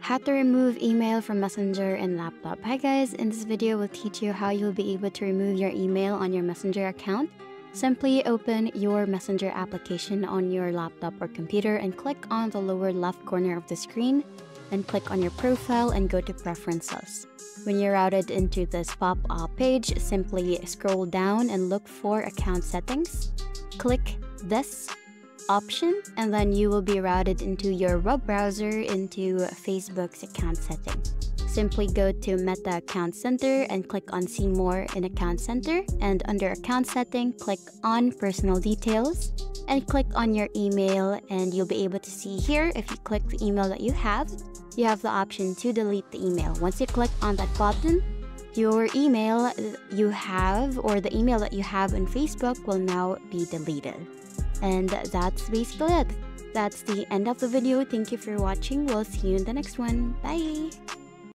How to remove email from Messenger and laptop. Hi guys, in this video we'll teach you how you'll be able to remove your email on your Messenger account. Simply open your Messenger application on your laptop or computer and click on the lower left corner of the screen and click on your profile and go to preferences. When you're routed into this pop-up page, simply scroll down and look for account settings. Click this option and then you will be routed into your web browser into Facebook's account setting. Simply go to Meta Account Center and click on See More in Account Center, and under Account Setting, click on Personal Details and click on your email, and you'll be able to see here if you click the email that you have the option to delete the email. Once you click on that button, your email you have or the email that you have in Facebook will now be deleted. And that's basically it. That's the end of the video. Thank you for watching. We'll see you in the next one. Bye!